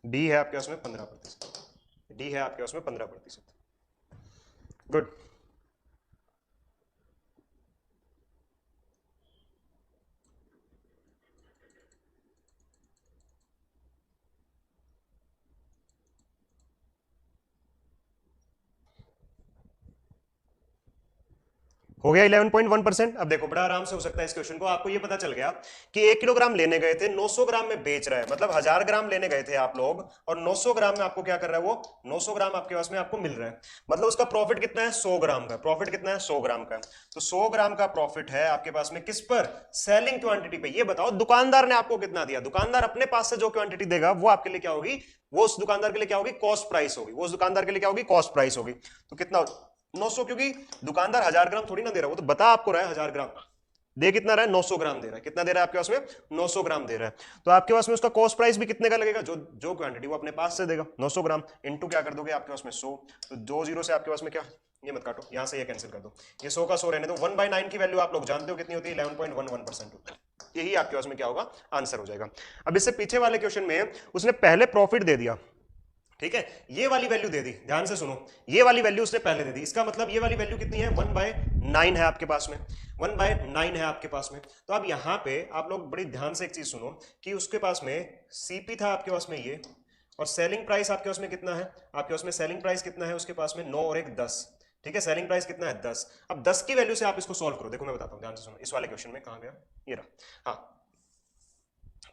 डी है आपके पास में 15%, गुड। हो गया 11.1%। अब देखो बड़ा आराम से हो सकता है इस क्वेश्चन को, आपको ये पता चल गया कि 1 किलोग्राम लेने गए थे, 900 ग्राम में बेच रहा है, मतलब 1000 ग्राम लेने गए थे आप लोग और 900 ग्राम में आपको क्या कर रहा है, वो 900 ग्राम आपके पास में आपको मिल रहा है, मतलब उसका प्रॉफिट कितना है, 100 ग्राम का। प्रॉफिट कितना है, 100 ग्राम का। तो 100 ग्राम का प्रॉफिट है आपके पास में किस पर, सेलिंग क्वांटिटी पे। ये बताओ दुकानदार ने आपको कितना दिया? दुकानदार अपने पास से जो क्वांटिटी देगा वो आपके लिए क्या होगी, वो उस दुकानदार के लिए क्या होगी, कॉस्ट प्राइस होगी, वो उस दुकानदार के लिए क्या होगी, कॉस्ट प्राइस होगी। तो कितना 900, क्योंकि दुकानदार 1000 ग्राम थोड़ी ना दे रहा है, वो तो बता आपको रहा है 1000 ग्राम दे कितना रहा है, 900 ग्राम दे रहा है। कितना दे रहा है आपके पास में, 900 ग्राम दे रहा है। तो आपके पास में उसका कॉस्ट प्राइस भी कितने का लगेगा, जो क्वांटिटी वो अपने पास से देगा, 900 ग्राम इंटू क्या कर दोगे आपके पास में 100। तो 2 जीरो से आपके पास में क्या, ये मत काटो, यहां से ये कैंसिल कर दो, ये 100 का 100 रहने दो। 1/9 की वैल्यू आप लोग जानते हो कितनी होती है, 11.11% होता है। यही आपके पास में क्या होगा, आंसर हो जाएगा। अब इससे पीछे वाले क्वेश्चन में उसने पहले प्रॉफिट दे दिया, ठीक है, ये वाली वैल्यू दे दी, ध्यान से सुनो, ये वाली वैल्यू उसने पहले दे दी। इसका मतलब ये वाली वैल्यू कितनी है, 1/9 है आपके पास में, 1/9 है आपके पास में। तो अब यहां पे आप लोग बड़ी ध्यान से एक चीज सुनो कि उसके पास में सीपी था आपके पास में ये, और सेलिंग प्राइस आपके पास में कितना है, आपके पास में सेलिंग प्राइस कितना है उसके पास में, 9 और 1 10, ठीक है, सेलिंग प्राइस कितना है 10। अब 10 की वैल्यू से आप इसको सॉल्व करो, देखो मैं बताता हूं, ध्यान से सुनो। इस वाले क्वेश्चन में कहां गया, ये रहा, हाँ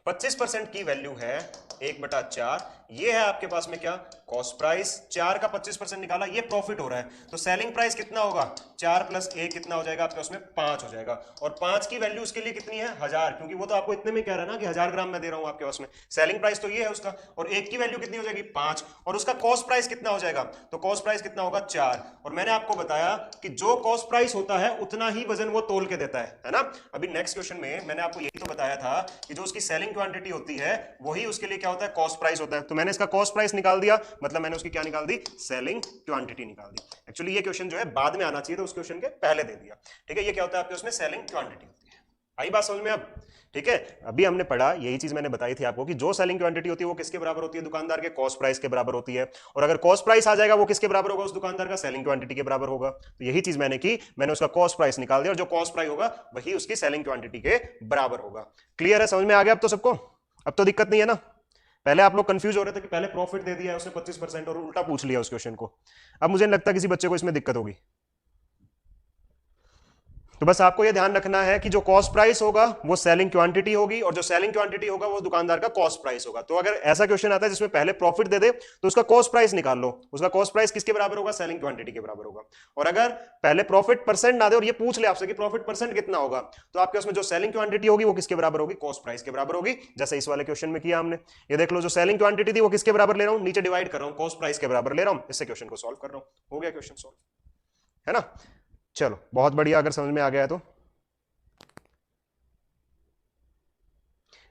25% की वैल्यू है 1/4, ये है आपके पास में क्या, कॉस्ट प्राइस। 4 का 25% निकाला, ये प्रॉफिट हो रहा है। तो सेलिंग प्राइस कितना होगा, 4 + 1 कितना हो जाएगा आपके पास में, 5 हो जाएगा। और 5 की वैल्यू उसके लिए कितनी है, 1000, क्योंकि वो तो आपको इतने में कह रहा है ना कि 1000 ग्राम में दे रहा हूं आपके पास में। सेलिंग प्राइस तो ये है उसका, और 1 की वैल्यू कितनी हो जाएगी, 5, और उसका कॉस्ट प्राइस कितना हो जाएगा, तो कॉस्ट प्राइस कितना होगा, 4। और मैंने आपको बताया कि जो कॉस्ट प्राइस होता है उतना ही वजन वो तोल के देता है ना। अभी नेक्स्ट क्वेश्चन में मैंने आपको यही तो बताया था कि जो उसकी सेलिंग क्वांटिटी होती है वही उसके लिए क्या होता है, कॉस्ट प्राइस होता है। तो मैंने इसका कॉस्ट प्राइस निकाल दिया, मतलब मैंने उसकी क्या निकाल दी, सेलिंग क्वांटिटी निकाल दी। एक्चुअली ये क्वेश्चन जो है बाद में आना चाहिए, तो उस क्वेश्चन के पहले दे दिया, ठीक है। ये क्या होता है आपके उसमें, सेलिंग क्वांटिटी होती है। आई बात समझ में अब? ठीक है, अभी हमने पढ़ा, यही चीज मैंने बताई थी आपको कि जो सेलिंग क्वांटिटी होती है वो किसके बराबर होती है? दुकानदार के कॉस्ट प्राइस के बराबर होती है। और अगर कॉस्ट प्राइस आ जाएगा वो किसके बराबर होगा? उस दुकानदार का सेलिंग क्वांटिटी के बराबर होगा। तो यही चीज मैंने की, मैंने उसका कॉस्ट प्राइस निकाल दिया और जो कॉस्ट प्राइस होगा वही उसकी सेलिंग क्वांटिटी के बराबर होगा। क्लियर है? समझ में आ गया अब तो सबको? अब तो दिक्कत नहीं है ना? पहले आप लोग कंफ्यूज हो रहे थे कि पहले प्रॉफिट दे दिया है उसने 25% और उल्टा पूछ लिया उस क्वेश्चन को। अब मुझे नहीं लगता किसी बच्चे को इसमें दिक्कत होगी। तो बस आपको यह ध्यान रखना है कि जो कॉस्ट प्राइस होगा वो सेलिंग क्वांटिटी होगी और जो सेलिंग क्वांटिटी होगा वो दुकानदार का कॉस्ट प्राइस होगा। तो अगर ऐसा क्वेश्चन आता है जिसमें पहले प्रॉफिट दे दे तो उसका कॉस्ट प्राइस निकाल लो, उसका कॉस्ट प्राइस किसके बराबर होगा? सेलिंग क्वांटिटी के बराबर होगा। और अगर पहले प्रॉफिट परसेंट ना दे और ये पूछ ले आपसे कि प्रॉफिट परसेंट कितना होगा, तो आपके उसमें जो सेलिंग क्वांटिटी होगी वो किसके बराबर होगी? कॉस्ट प्राइस के बराबर होगी। जैसे इस वाले क्वेश्चन में किया हमने, ये देख लो, जो सेलिंग क्वांटिटी थी वो किसके बराबर ले रहा हूं? नीचे डिवाइड कर रहा हूं, कॉस्ट प्राइस के बराबर ले रहा हूं, इससे क्वेश्चन को सॉल्व कर रहा हूं। हो गया क्वेश्चन सॉल्व, है ना? चलो बहुत बढ़िया, अगर समझ में आ गया है तो।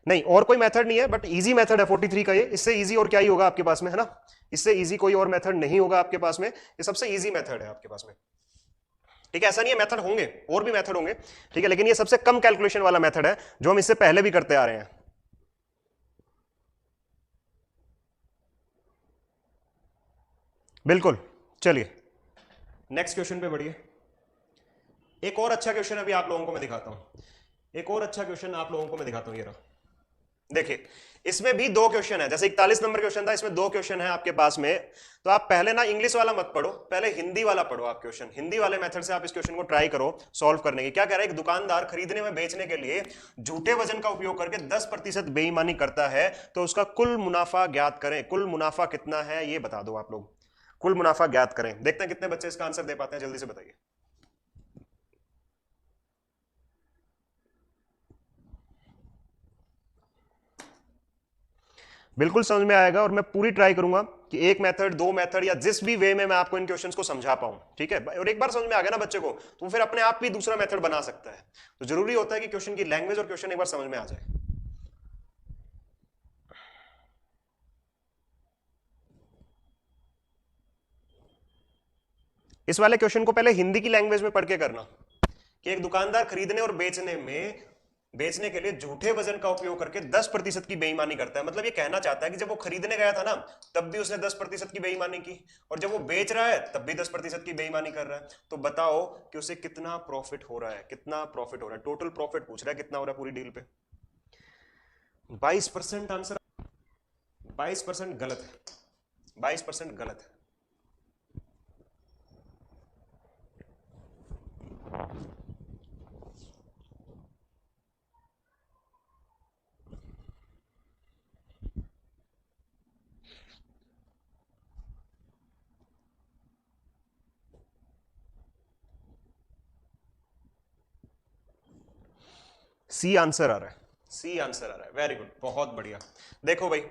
नहीं और कोई मेथड नहीं है, बट इजी मेथड है 43 का ये। इससे इजी और क्या ही होगा आपके पास में, है ना? इससे इजी कोई और मेथड नहीं होगा आपके पास में, ये सबसे इजी मेथड है आपके पास में। ठीक है, ऐसा नहीं है, मेथड होंगे और भी मेथड होंगे, ठीक है, लेकिन ये सबसे कम कैलकुलेशन वाला मेथड है जो हम इससे पहले भी करते आ रहे हैं। बिल्कुल। चलिए नेक्स्ट क्वेश्चन पे बढ़िए। एक और अच्छा क्वेश्चन अभी आप लोगों को मैं दिखाता हूं, एक और अच्छा क्वेश्चन आप लोगों को मैं दिखाता हूं। ये रहा, देखिए इसमें भी दो क्वेश्चन है, जैसे 41 नंबर क्वेश्चन था, इसमें दो क्वेश्चन है आपके पास में। तो आप पहले ना इंग्लिश वाला मत पढ़ो, पहले हिंदी वाला पढ़ो। आप क्वेश्चन हिंदी वाले मेथड से आप इस क्वेश्चन को ट्राई करो सॉल्व करने की। क्या कह रहा है? एक दुकानदार खरीदने में बेचने के लिए झूठे वजन का उपयोग करके 10% बेईमानी करता है, तो उसका कुल मुनाफा ज्ञात करें। कुल मुनाफा कितना है ये बता दो आप लोग, कुल मुनाफा ज्ञात करें। देखते हैं कितने बच्चे इसका आंसर दे पाते हैं, जल्दी से बताइए। बिल्कुल समझ में आएगा और मैं पूरी ट्राई करूंगा कि एक मेथड, दो मेथड या जिस भी वे में मैं आपको इन क्वेश्चंस को समझा पाऊं। ठीक है, और एक बार समझ में आ गया ना बच्चे को, तो फिर अपने आप भी दूसरा मेथड बना सकता है। तो जरूरी होता है कि क्वेश्चन की लैंग्वेज और क्वेश्चन एक बार समझ में आ जाए। इस वाले क्वेश्चन को पहले हिंदी की लैंग्वेज में पढ़ के करना कि एक दुकानदार खरीदने और बेचने के लिए झूठे वजन का उपयोग करके 10% की बेईमानी करता है। मतलब ये कहना चाहता है कि जब वो खरीदने गया था ना तब भी उसने 10% की बेईमानी की, और जब वो बेच रहा है तब भी 10% की बेईमानी कर रहा है। तो बताओ कि उसे कितना प्रॉफिट हो रहा है, कितना प्रॉफिट हो रहा है? टोटल प्रॉफिट पूछ रहा है, कितना हो रहा है पूरी डील पे? 22% आंसर। 22% गलत है, 22% गलत है। सी आंसर आ रहा है, सी आंसर आ रहा है। वेरी गुड, बहुत बढ़िया। देखो भाई,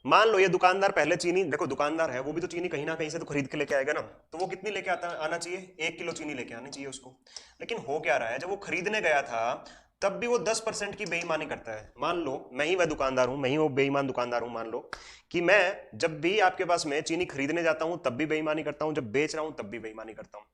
मान लो ये दुकानदार पहले चीनी, देखो दुकानदार है वो भी तो चीनी कहीं ना कहीं से तो खरीद के लेके आएगा ना, तो वो कितनी लेके आना चाहिए? 1 किलो चीनी लेके आनी चाहिए उसको। लेकिन हो क्या रहा है, जब वो खरीदने गया था तब भी वो 10% की बेईमानी करता है। मान लो मैं ही वह दुकानदार हूं, मैं ही वो बेईमान दुकानदार हूं। मान लो कि मैं जब भी आपके पास में चीनी खरीदने जाता हूं तब भी बेईमानी करता हूं, जब बेच रहा हूं तब भी बेईमानी करता हूं।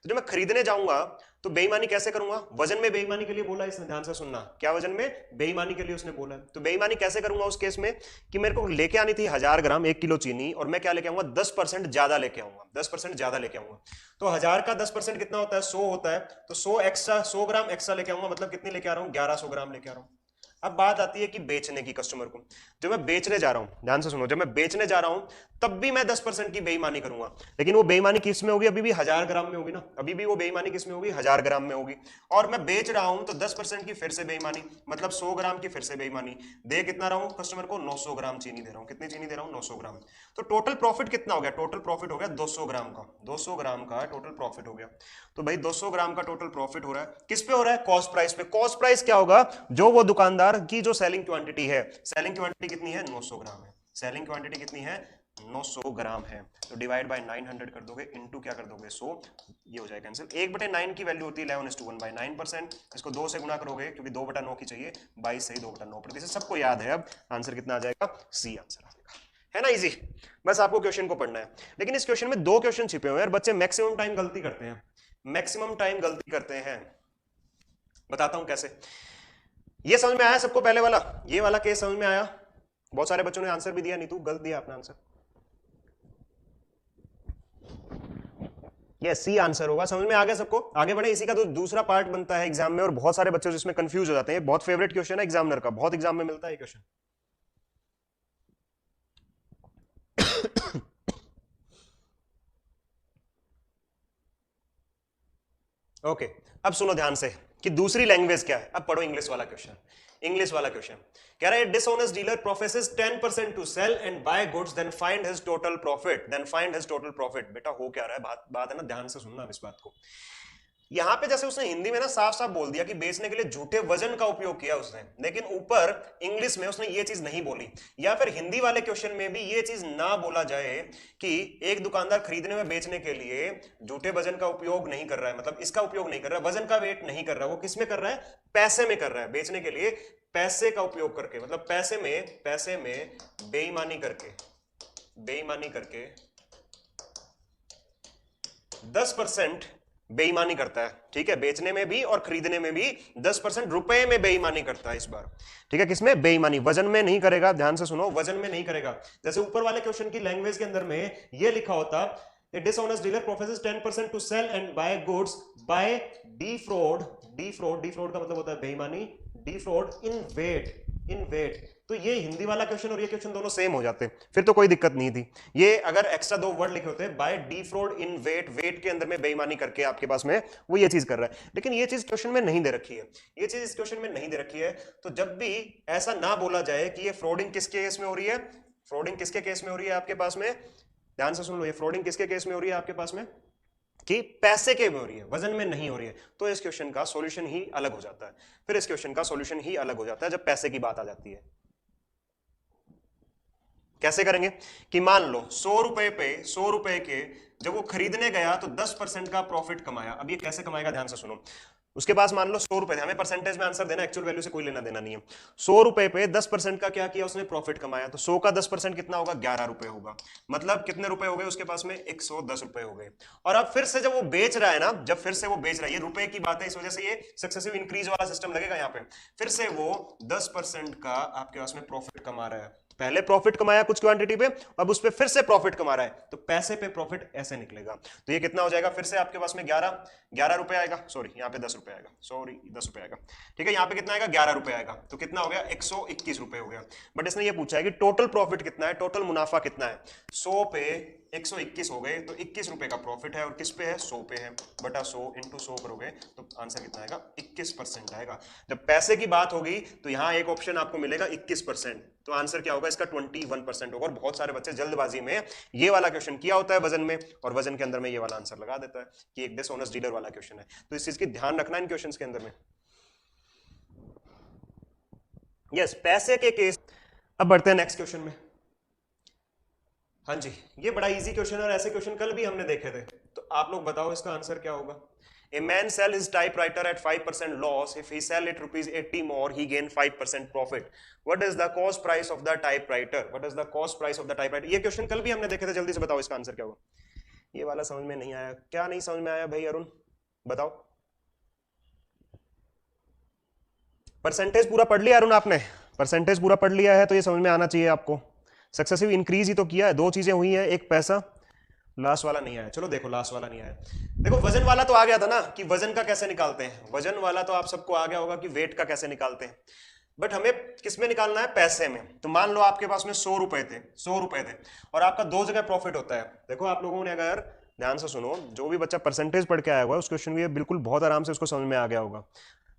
तो जब मैं खरीदने जाऊंगा तो बेईमानी कैसे करूंगा? वजन में बेईमानी के लिए बोला इसने, ध्यान से सुनना, क्या वजन में बेईमानी के लिए उसने बोला है। तो बेईमानी कैसे करूंगा उस केस में कि मेरे को लेके आनी थी 1000 ग्राम 1 किलो चीनी, और मैं क्या लेके आऊंगा? 10% ज्यादा लेके आऊंगा, 10% ज्यादा लेके आऊंगा। तो 1000 का 10% कितना होता है? 100 होता है। तो 100 एक्स्ट्रा, 100 ग्राम एक्स्ट्रा लेके आऊंगा, मतलब कितनी लेके आ रहा हूं? 1100 ग्राम लेके आ रहा हूं। अब बात आती है कि बेचने की, कस्टमर को जब मैं बेचने जा रहा हूं, ध्यान से सुनो, जब मैं बेचने जा रहा हूं तब भी मैं 10% की बेईमानी करूंगा। लेकिन वो बेईमानी किस में होगी? अभी भी 1000 ग्राम में होगी ना, अभी भी वो बेईमानी किस में होगी? 1000 ग्राम में होगी। और मैं बेच रहा हूं तो 10% की फिर से बेईमानी, मतलब 100 ग्राम की फिर से बेईमानी। दे कितना रहा हूं कस्टमर को? 900 ग्राम चीनी दे रहा हूं। कितनी चीनी दे रहा हूं? 900 ग्राम। तो टोटल प्रॉफिट कितना हो गया? टोटल प्रॉफिट हो गया 200 ग्राम का, 200 ग्राम का टोटल प्रॉफिट हो गया। तो भाई 200 ग्राम का टोटल प्रॉफिट हो रहा है, किस पे हो रहा है? कॉस्ट प्राइस पे। कॉस्ट प्राइस क्या होगा? जो वो दुकानदार की जो सेलिंग क्वांटिटी है, सेलिंग क्वांटिटी कितनी है? 900 ग्राम है। सेलिंग क्वांटिटी कितनी है? 900 ग्राम है। तो डिवाइड बाय 900 कर दोगे, इनटू क्या कर दोगे? 100। ये हो जाएगा कैंसिल। 1/9 की वैल्यू होती है 11:1/9%। इसको 2 से गुणा करोगे क्योंकि 2/9 की चाहिए, 22 सही 2/9%। सबको याद है अब आंसर कितना आ जाएगा? सी आंसर आ जाएगा, है ना? इजी, बस आपको क्वेश्चन को पढ़ना है। लेकिन इस क्वेश्चन में दो क्वेश्चन छिपे हुए हैं, बच्चे मैक्सिमम टाइम गलती करते हैं, मैक्सिमम टाइम गलती करते हैं। बताता हूं कैसे। ये समझ में आया सबको? पहले वाला, ये वाला केस समझ में आया? बहुत सारे बच्चों ने आंसर भी दिया, नीतू गलत दिया आपने आंसर। ये सी आंसर होगा। समझ में आ गया सबको? आगे बढ़े। इसी का तो दूसरा पार्ट बनता है एग्जाम में, और बहुत सारे बच्चे जिसमें कंफ्यूज हो जाते हैं। बहुत फेवरेट क्वेश्चन है एग्जामिनर का, बहुत एग्जाम में मिलता है क्वेश्चन। ओके अब सुनो ध्यान से कि दूसरी लैंग्वेज क्या है। अब पढ़ो इंग्लिश वाला क्वेश्चन। इंग्लिश वाला क्वेश्चन कह रहा है dishonest dealer professes 10% to sell and buy goods then find his total profit. बेटा हो क्या रहा है? बात है ना, ध्यान से सुनना इस बात को। यहां पे जैसे उसने हिंदी में ना साफ साफ बोल दिया कि बेचने के लिए झूठे वजन का उपयोग किया उसने, लेकिन ऊपर इंग्लिश में उसने ये चीज नहीं बोली। या फिर हिंदी वाले क्वेश्चन में भी ये चीज ना बोला जाए कि एक दुकानदार खरीदने में बेचने के लिए झूठे वजन का उपयोग नहीं कर रहा है, मतलब इसका उपयोग नहीं कर रहा है, वजन का वेट नहीं कर रहा है। वो किस में कर रहा है? पैसे में कर रहा है। बेचने के लिए पैसे का उपयोग करके, मतलब पैसे में बेईमानी करके 10% बेईमानी करता है। ठीक है, बेचने में भी और खरीदने में भी 10% रुपए में बेईमानी करता है इस बार। ठीक है, किसमें? बेईमानी। वजन में नहीं करेगा, ध्यान से सुनो, वजन में नहीं करेगा। जैसे ऊपर वाले क्वेश्चन की लैंग्वेज के अंदर में ये लिखा होता, A dishonest dealer professes 10% to sell and buy goods by defraud का मतलब होता है बेईमानी, defraud in weight। तो ये हिंदी वाला क्वेश्चन और ये क्वेश्चन दोनों सेम हो जाते, फिर तो कोई दिक्कत नहीं थी। ये अगर एक्स्ट्रा 2 वर्ड लिखे होते, बाय defraud in weight के अंदर में बेईमानी करके आपके पास में वो ये चीज कर रहा है, लेकिन ये चीज क्वेश्चन में नहीं दे रखी है। ये चीज इस क्वेश्चन में नहीं दे रखी है। तो जब भी ऐसा ना बोला जाए कि ये फ्रॉडिंग किसके केस में हो रही है, फ्रॉडिंग किसके केस में हो रही है आपके पास में, ध्यान से सुन लो, ये फ्रॉडिंग किसके केस में हो रही है आपके पास में? कि पैसे के में हो रही है, वजन में नहीं हो रही है। तो इस क्वेश्चन का सॉल्यूशन ही अलग हो जाता है। फिर इस क्वेश्चन का सॉल्यूशन ही अलग हो जाता है जब पैसे की बात आ जाती है। कैसे करेंगे कि मान लो 100 रुपए के जब वो खरीदने गया तो 10% का प्रॉफिट कमाया। अब ये कैसे कमाएगा? ध्यान से सुनो। उसके पास मान लो 100 रुपए थे, हमें परसेंटेज में आंसर देना, एक्चुअल वैल्यू से कोई लेना देना नहीं है। 100 रुपए पे 10% का क्या किया उसने? प्रॉफिट कमाया। तो 100 का 10% कितना होगा? 11 रुपए होगा। मतलब कितने रुपए हो गए उसके पास में? 110 रुपए हो गए। और अब फिर से जब वो बेच रहा है ना, जब फिर से वो बेच रहा है, ये रुपए की बात है, इस वजह से ये सक्सेसिव इंक्रीज वाला सिस्टम लगेगा यहाँ पे। फिर से वो 10% का आपके पास में प्रॉफिट कमा रहा है। पहले प्रॉफिट कमाया कुछ क्वांटिटी पे, अब उस पे फिर से प्रॉफिट कमा रहा है, तो पैसे पे प्रॉफिट ऐसे निकलेगा। तो ये कितना हो जाएगा? फिर से आपके पास में 11 रुपए आएगा, सॉरी यहाँ पे 10 रुपए आएगा, सॉरी 10 रुपए आएगा। ठीक है, यहाँ पे कितना आएगा? 11 रुपए आएगा। तो कितना हो गया? 121 रुपए हो गया। बट इसने ये पूछा है कि टोटल प्रॉफिट कितना है, टोटल मुनाफा कितना है। 100 पे 121 हो गए तो 21 रुपए का प्रॉफिट है, और किस पे है? 100 पे है, बटा 100 इंटू 100 करोगे तो आंसर कितना आएगा? 21% आएगा। जब पैसे की बात होगी तो यहाँ एक ऑप्शन आपको मिलेगा 21%, तो आंसर क्या होगा इसका? 21% होगा। और बहुत सारे बच्चे जल्दबाजी में ये वाला क्वेश्चन किया होता है वजन में, और वजन के अंदर में ये वाला आंसर लगा देता है कि एक डिसऑनेस्ट डीलर वाला क्वेश्चन है। तो इस चीज की ध्यान रखना इन क्वेश्चंस के अंदर में। यस, पैसे के केस। अब बढ़ते हैं नेक्स्ट क्वेश्चन में। हाँ जी, ये बड़ा इजी क्वेश्चन है और ऐसे क्वेश्चन कल भी हमने देखे थे। तो आप लोग बताओ इसका आंसर क्या होगा। A man sell his typewriter at 5% loss. If he sell it rupees 80 more, he gain 5% profit. What is the cost price of the typewriter? What is the cost price of the typewriter? ये question कल भी हमने देखे थे, जल्दी से बताओ इसका आंसर क्या होगा। ये वाला समझ में नहीं आया, क्या नहीं समझ में आया भाई अरुण? बताओ। परसेंटेज पूरा पढ़ लिया अरुण आपने? परसेंटेज पूरा पढ़ लिया है तो ये समझ में आना चाहिए आपको। सक्सेसिव इंक्रीज ही तो किया है, 2 चीजें हुई है, एक पैसा, लास्ट वाला नहीं आया। चलो देखो, लास्ट वाला नहीं आया। देखो वजन वाला तो आ गया था ना, कि वजन का कैसे निकालते हैं। वजन वाला तो आप सबको आ गया होगा कि वेट का कैसे निकालते हैं। बट हमें किस में निकालना है? पैसे में। तो मान लो आपके पास में 100 रुपए थे और आपका 2 जगह प्रॉफिट होता है। देखो आप लोगों ने अगर ध्यान से सुनो, जो भी बच्चा परसेंटेज पढ़ के आया हुआ उस क्वेश्चन को ये बिल्कुल बहुत आराम से उसको समझ में आ गया होगा।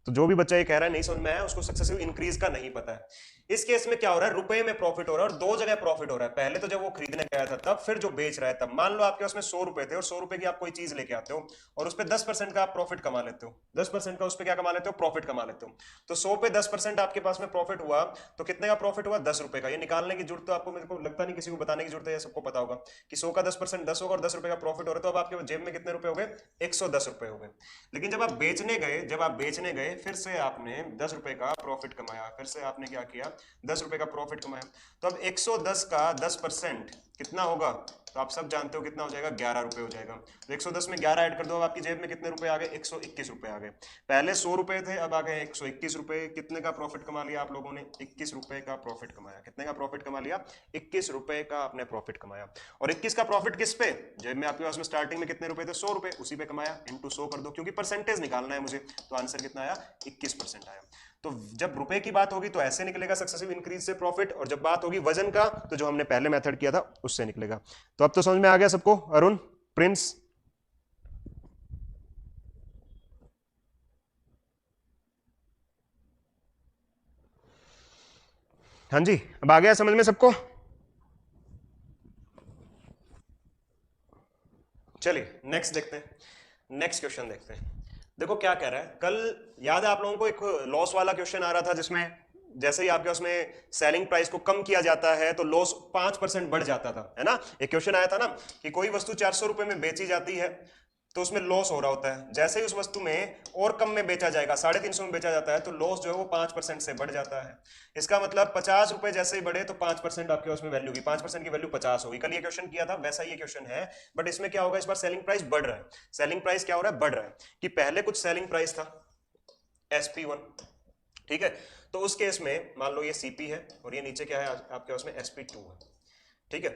तो जो भी बच्चा ये कह रहा है नहीं समझ में आया, उसको सक्सेसिव इंक्रीज का नहीं पता है। इस केस में क्या हो रहा है? रुपए में प्रॉफिट हो रहा है और 2 जगह प्रॉफिट हो रहा है। पहले तो जब वो खरीदने गया था तब, फिर जो बेच रहा है तब। मान लो आपके पास में 100 रुपए थे और 100 रुपए की आप कोई चीज लेके आते हो और उस पर 10% का आप प्रॉफिट कमा लेते हो। 10% का उस पर क्या कमा लेते हो? प्रॉफिट कमा लेते हो। तो 100 पे 10% आपके पास में प्रॉफिट हुआ तो कितने का प्रॉफिट हुआ? 10 रुपए का। ये निकालने की जरूरत तो आपको, मेरे को लगता नहीं किसी को बताने की जरूरत है, सबको पता होगा कि 100 का 10% 10 होगा और 10 रुपए का प्रॉफिट हो रहा है। तो अब आपके जेब में कितने रुपए हो गए? 110 रुपए हो गए। लेकिन जब आप बेचने गए फिर से आपने 10 रुपए का प्रॉफिट कमाया। फिर से आपने क्या किया? 10 रुपए का प्रॉफिट कमाया। तो अब 110 का 10% कितना होगा? तो आप सब जानते हो कितना हो जाएगा, 11 रुपए हो जाएगा। तो 110 में 11 ऐड कर दो, अब आपकी जेब में कितने रुपए आ गए, 121 रुपए आ गए। पहले 100 रुपए थे, अब आ गए 121 रुपए। कितने का प्रॉफिट कमा लिया आप लोगों ने, 21 रुपए का प्रॉफिट कमाया। कितने का प्रॉफिट कमा लिया, 21 रुपए का आपने प्रॉफिट कमाया। और 21 का प्रॉफिट किस पे, जेब में आपके पास में स्टार्टिंग में कितने रुपए थे, 100 रुपए, उसी पे कमाया, इंटू 100 कर दो, क्योंकि परसेंटेज निकालना है मुझे। तो आंसर कितना आया, 21% आया। तो जब रुपए की बात होगी तो ऐसे निकलेगा सक्सेसिव इंक्रीज से प्रॉफिट, और जब बात होगी वजन का तो जो हमने पहले मेथड किया था उससे निकलेगा। तो अब तो समझ में आ गया सबको, अरुण, प्रिंस? हाँ जी, अब आ गया समझ में सबको? चलिए नेक्स्ट देखते हैं, नेक्स्ट क्वेश्चन देखते हैं। देखो क्या कह रहा है, कल याद है आप लोगों को एक लॉस वाला क्वेश्चन आ रहा था, जिसमें जैसे ही आपके उसमें सेलिंग प्राइस को कम किया जाता है तो लॉस 5% बढ़ जाता था, है ना। एक क्वेश्चन आया था ना कि कोई वस्तु 400 रुपए में बेची जाती है तो उसमें लॉस हो रहा होता है, जैसे ही उस वस्तु में और कम में बेचा जाएगा, 350 में बेचा जाता है, तो लॉस जो है वो 5% से बढ़ जाता है। इसका मतलब 50 रुपए जैसे ही बढ़े तो 5% आपके उसमें वैल्यू की, 5% की वैल्यू 50 होगी। कल ये क्वेश्चन किया था, वैसा ये क्वेश्चन है, बट इसमें क्या होगा, इस बार सेलिंग प्राइस बढ़ रहा है। सेलिंग प्राइस क्या हो रहा है, बढ़ रहा है। कि पहले कुछ सेलिंग प्राइस था SP1, ठीक है, तो उस केस में मान लो ये CP है और ये नीचे क्या है आपके पास में SP2 है, ठीक है।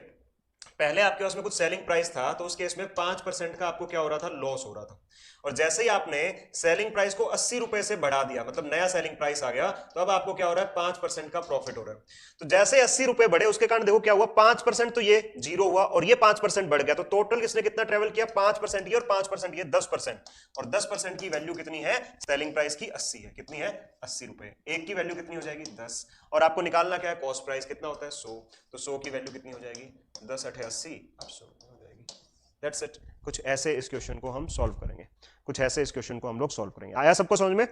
पहले आपके पास में कुछ सेलिंग प्राइस था तो उस केस में 5% का आपको क्या हो रहा था, लॉस हो रहा था। और जैसे ही आपने सेलिंग प्राइस को 80 रुपए से बढ़ा दिया, मतलब नया सेलिंग प्राइस आ गया, तो अब आपको क्या हो रहा है, 5% का प्रॉफिट हो रहा है। तो जैसे 80 रुपए बढ़े उसके कारण देखो क्या हुआ, 5% तो ये जीरो हुआ और ये 5% बढ़ गया, तो टोटल इसने कितना ट्रेवल किया, 5% ये और 5% ये, 10%। और 10% की वैल्यू कितनी है, सेलिंग प्राइस की 80 है। कितनी है, 80 रुपए। एक की वैल्यू कितनी हो जाएगी, 10। और आपको निकालना क्या है, कॉस्ट प्राइस कितना होता है, 100। तो 100 की वैल्यू कितनी हो जाएगी, 10 8 80, अब 100 हो जाएगी। That's it. कुछ ऐसे इस क्वेश्चन को हम सॉल्व करेंगे, कुछ ऐसे इस क्वेश्चन को हम लोग सॉल्व करेंगे। आया सबको समझ में?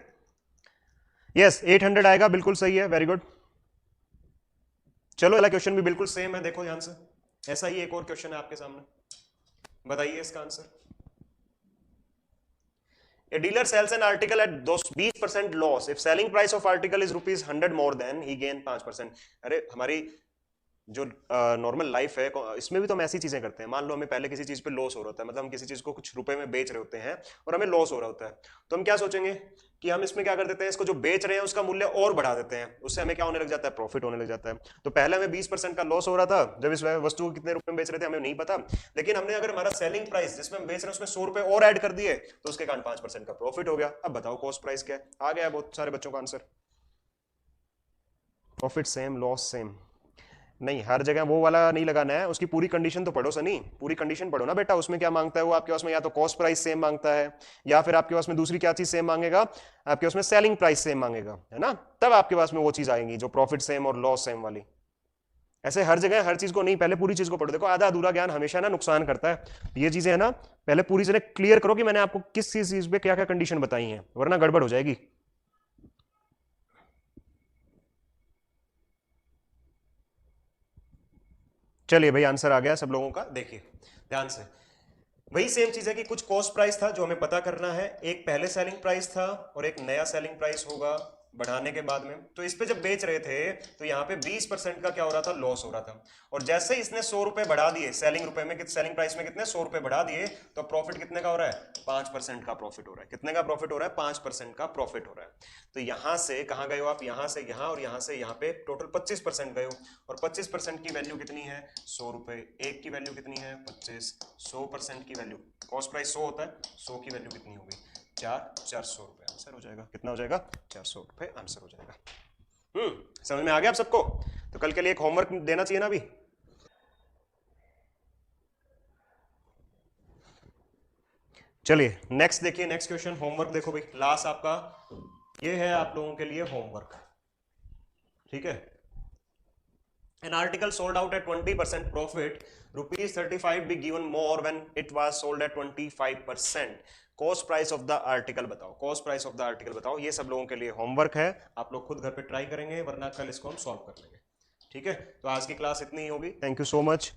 यस, 800 आएगा, बिल्कुल सही है, वेरी गुड। चलो अगला क्वेश्चन भी बिल्कुल सेम है, देखो ध्यान से। ऐसा ही एक और क्वेश्चन है आपके सामने, बताइए इसका answer. A dealer sells an article at 20% loss. If selling price of article is rupees 100 more than he gain 5%. अरे हमारी जो नॉर्मल लाइफ है इसमें भी तो हम ऐसी चीजें करते हैं। मान लो हमें पहले किसी चीज पे लॉस हो रहा होता है, मतलब हम किसी चीज को कुछ रुपए में बेच रहे होते हैं और हमें लॉस हो रहा होता है, तो हम क्या सोचेंगे कि हम इसमें क्या कर देते हैं, इसको जो बेच रहे हैं उसका मूल्य और बढ़ा देते हैं, उससे हमें क्या होने लग जाता है, प्रॉफिट होने लग जाता है। तो पहले हमें 20% का लॉस हो रहा था जब इस वस्तु को कितने रुपए में बेच रहे थे हमें नहीं पता, लेकिन हमने अगर हमारा सेलिंग प्राइस जिसमें हम बेच रहे हैं उसमें 100 रुपए और ऐड कर दिए तो उसके कारण 5% का प्रॉफिट हो गया। अब बताओ कॉस्ट प्राइस क्या है, आ गया बहुत सारे बच्चों का answer. Profit same, loss same नहीं, हर जगह वो वाला नहीं लगाना है, उसकी पूरी कंडीशन तो पढ़ो सनी, पूरी कंडीशन पढ़ो ना बेटा। उसमें क्या मांगता है वो आपके पास में, या तो कॉस्ट प्राइस सेम मांगता है या फिर आपके पास में दूसरी क्या चीज सेम मांगेगा, आपके पास में सेलिंग प्राइस सेम मांगेगा, है ना। तब आपके पास में वो चीज आएगी जो प्रॉफिट सेम और लॉस सेम वाली। ऐसे हर जगह हर चीज को नहीं, पहले पूरी चीज को पढ़ो। देखो आधा अधूरा ज्ञान हमेशा ना नुकसान करता है, ये चीजें है ना, पहले पूरी चीजें क्लियर करो कि मैंने आपको किस चीज पे क्या क्या कंडीशन बताई है, वरना गड़बड़ हो जाएगी। चलिए भाई आंसर आ गया सब लोगों का, देखिए ध्यान से। वही सेम चीज है कि कुछ कॉस्ट प्राइस था जो हमें पता करना है, एक पहले सेलिंग प्राइस था और एक नया सेलिंग प्राइस होगा बढ़ाने के बाद में। तो इस पे जब बेच रहे थे तो यहाँ पे 20% का क्या हो रहा था, लॉस हो रहा था। और जैसे ही इसने 100 रुपए बढ़ा दिए सेलिंग रुपए में, सेलिंग प्राइस में कितने 100 रुपए बढ़ा दिए, तो प्रॉफिट कितने का हो रहा है, 5% का प्रॉफिट हो रहा है। कितने का प्रॉफिट हो रहा है, 5% का प्रॉफिट हो रहा है। तो यहां से कहां गए हो आप, यहां से यहां और यहां से यहां पे टोटल 25% गए हो। और 25% की वैल्यू कितनी है, 100 रुपए। एक की वैल्यू कितनी है, 25। 100% की वैल्यू, कॉस्ट प्राइस 100 होता है, 100 की वैल्यू कितनी होगी, 400 रुपए। आंसर हो जाएगा, कितना हो जाएगा, 400 रुपए आंसर हो जाएगा। समझ में आ गया आप सबको? तो कल के लिए एक होमवर्क देना चाहिए ना अभी। चलिए नेक्स्ट देखिए, नेक्स्ट क्वेश्चन होमवर्क देखो भाई, लास्ट आपका ये है आप लोगों के लिए होमवर्क, ठीक है। An article sold out at 20% profit, rupees 35 be given more when it was sold at 25%. Cost price of the article बताओ, cost price of the article बताओ। ये सब लोगों के लिए होमवर्क है, आप लोग खुद घर पे ट्राई करेंगे, वरना कल इसको हम सॉल्व कर लेंगे, ठीक है। तो आज की क्लास इतनी ही होगी, थैंक यू सो मच।